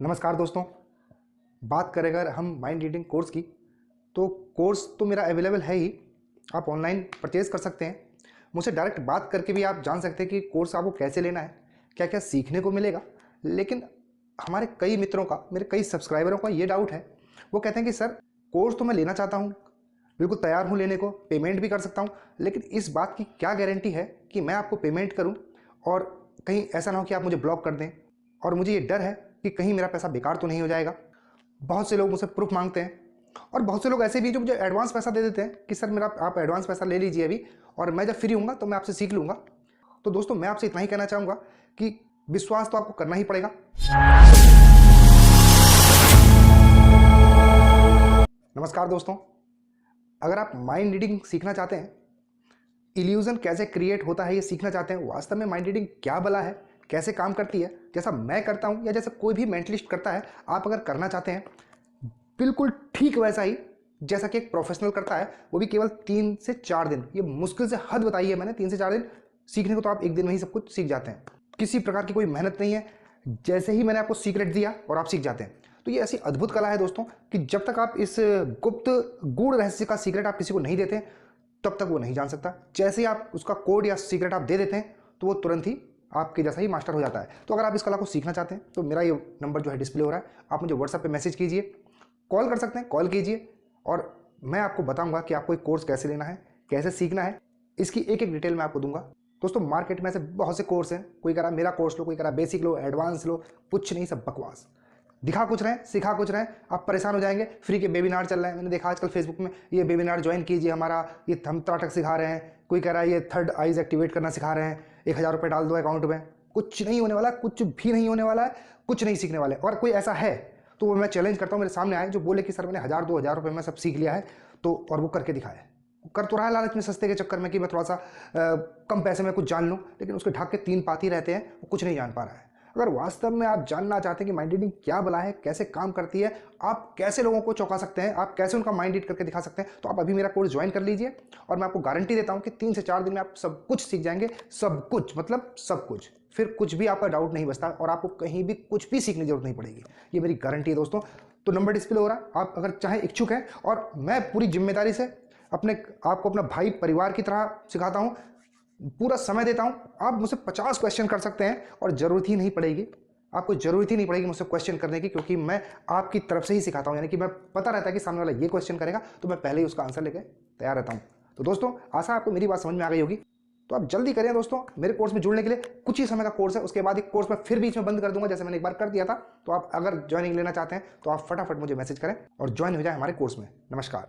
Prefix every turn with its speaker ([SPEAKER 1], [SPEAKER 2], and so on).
[SPEAKER 1] नमस्कार दोस्तों। बात करें अगर हम माइंड रीडिंग कोर्स की, तो कोर्स तो मेरा अवेलेबल है ही। आप ऑनलाइन परचेज़ कर सकते हैं। मुझसे डायरेक्ट बात करके भी आप जान सकते हैं कि कोर्स आपको कैसे लेना है, क्या क्या सीखने को मिलेगा। लेकिन हमारे कई मित्रों का, मेरे कई सब्सक्राइबरों का ये डाउट है। वो कहते हैं कि सर, कोर्स तो मैं लेना चाहता हूँ, बिल्कुल तैयार हूँ लेने को, पेमेंट भी कर सकता हूँ, लेकिन इस बात की क्या गारंटी है कि मैं आपको पेमेंट करूँ और कहीं ऐसा ना हो कि आप मुझे ब्लॉक कर दें। और मुझे ये डर है कि कहीं मेरा पैसा बेकार तो नहीं हो जाएगा। बहुत से लोग मुझसे प्रूफ मांगते हैं, और बहुत से लोग ऐसे भी जो मुझे एडवांस पैसा दे देते हैं कि सर मेरा आप एडवांस पैसा ले लीजिए अभी, और मैं जब फ्री हूँगा तो मैं आपसे सीख लूँगा। तो दोस्तों, मैं आपसे इतना ही कहना चाहूँगा कि विश्वास तो आपको करना ही पड़ेगा। नमस्कार दोस्तों। अगर आप माइंड रीडिंग सीखना चाहते हैं, इल्यूजन कैसे क्रिएट होता है ये सीखना चाहते हैं, वास्तव में माइंड रीडिंग क्या बला है, कैसे काम करती है, जैसा मैं करता हूँ या जैसा कोई भी मेंटलिस्ट करता है, आप अगर करना चाहते हैं बिल्कुल ठीक वैसा ही जैसा कि एक प्रोफेशनल करता है, वो भी केवल 3 से 4 दिन, ये मुश्किल से हद बताई है मैंने, 3 से 4 दिन सीखने को, तो आप एक दिन में ही सब कुछ सीख जाते हैं। किसी प्रकार की कोई मेहनत नहीं है, जैसे ही मैंने आपको सीक्रेट दिया और आप सीख जाते हैं। तो ये ऐसी अद्भुत कला है दोस्तों कि जब तक आप इस गुप्त गूढ़ रहस्य का सीक्रेट आप किसी को नहीं देते तब तक वो नहीं जान सकता। जैसे ही आप उसका कोड या सीक्रेट आप दे देते हैं तो वो तुरंत ही आपके जैसा ही मास्टर हो जाता है। तो अगर आप इस कला को सीखना चाहते हैं तो मेरा ये नंबर जो है डिस्प्ले हो रहा है, आप मुझे व्हाट्सएप पे मैसेज कीजिए, कॉल कर सकते हैं, कॉल कीजिए, और मैं आपको बताऊंगा कि आपको एक कोर्स कैसे लेना है, कैसे सीखना है, इसकी एक एक डिटेल मैं आपको दूंगा। दोस्तों, मार्केट में ऐसे बहुत से कोर्स हैं, कोई कह रहा मेरा कोर्स लो, कोई कह रहा बेसिक लो, एडवांस लो, कुछ नहीं, सब बकवास। दिखा कुछ रहे हैं, सिखा कुछ रहे हैं, आप परेशान हो जाएंगे। फ्री के वेबिनार चल रहे हैं, मैंने देखा आजकल फेसबुक में, ये वेबिनार ज्वाइन कीजिए हमारा, ये हम त्राटक सिखा रहे हैं, कोई कह रहा है ये थर्ड आइज एक्टिवेट करना सिखा रहे हैं, 1000 रुपये डाल दो अकाउंट में। कुछ नहीं होने वाला, कुछ भी नहीं होने वाला है, कुछ नहीं सीखने वाले। और कोई ऐसा है तो वो मैं चैलेंज करता हूँ, मेरे सामने आए जो बोले कि सर मैंने 1000-2000 रुपये में सब सीख लिया है, तो और वो करके दिखाया है। कर तो रहा है लालच में, सस्ते के चक्कर में कि मैं थोड़ा सा कम पैसे में कुछ जान लूँ, लेकिन उसके ढाक के 3 पाती रहते हैं, वो कुछ नहीं जान पा रहा है। अगर वास्तव में आप जानना चाहते हैं कि माइंड रीडिंग क्या बला है, कैसे काम करती है, आप कैसे लोगों को चौंका सकते हैं, आप कैसे उनका माइंड रीड करके दिखा सकते हैं, तो आप अभी मेरा कोर्स ज्वाइन कर लीजिए। और मैं आपको गारंटी देता हूं कि 3 से 4 दिन में आप सब कुछ सीख जाएंगे। सब कुछ मतलब सब कुछ, फिर कुछ भी आपका डाउट नहीं बचता और आपको कहीं भी कुछ भी सीखने की जरूरत नहीं पड़ेगी। ये मेरी गारंटी है दोस्तों। तो नंबर डिस्प्ले हो रहा है, आप अगर चाहें इच्छुक हैं, और मैं पूरी जिम्मेदारी से आपको अपना भाई परिवार की तरह सिखाता हूं, पूरा समय देता हूं। आप मुझसे 50 क्वेश्चन कर सकते हैं और ज़रूरत ही नहीं पड़ेगी, आपको ज़रूरत ही नहीं पड़ेगी मुझसे क्वेश्चन करने की, क्योंकि मैं आपकी तरफ से ही सिखाता हूं। यानी कि मैं पता रहता है कि सामने वाला ये क्वेश्चन करेगा, तो मैं पहले ही उसका आंसर लेकर तैयार रहता हूं। तो दोस्तों, आशा आपको मेरी बात समझ में आ गई होगी। तो आप जल्दी करें दोस्तों, मेरे कोर्स में जुड़ने के लिए कुछ ही समय का कोर्स है, उसके बाद एक कोर्स मैं फिर बीच में बंद कर दूंगा, जैसे मैंने एक बार कर दिया था। तो आप अगर ज्वाइनिंग लेना चाहते हैं तो आप फटाफट मुझे मैसेज करें और ज्वाइन हो जाए हमारे कोर्स में। नमस्कार।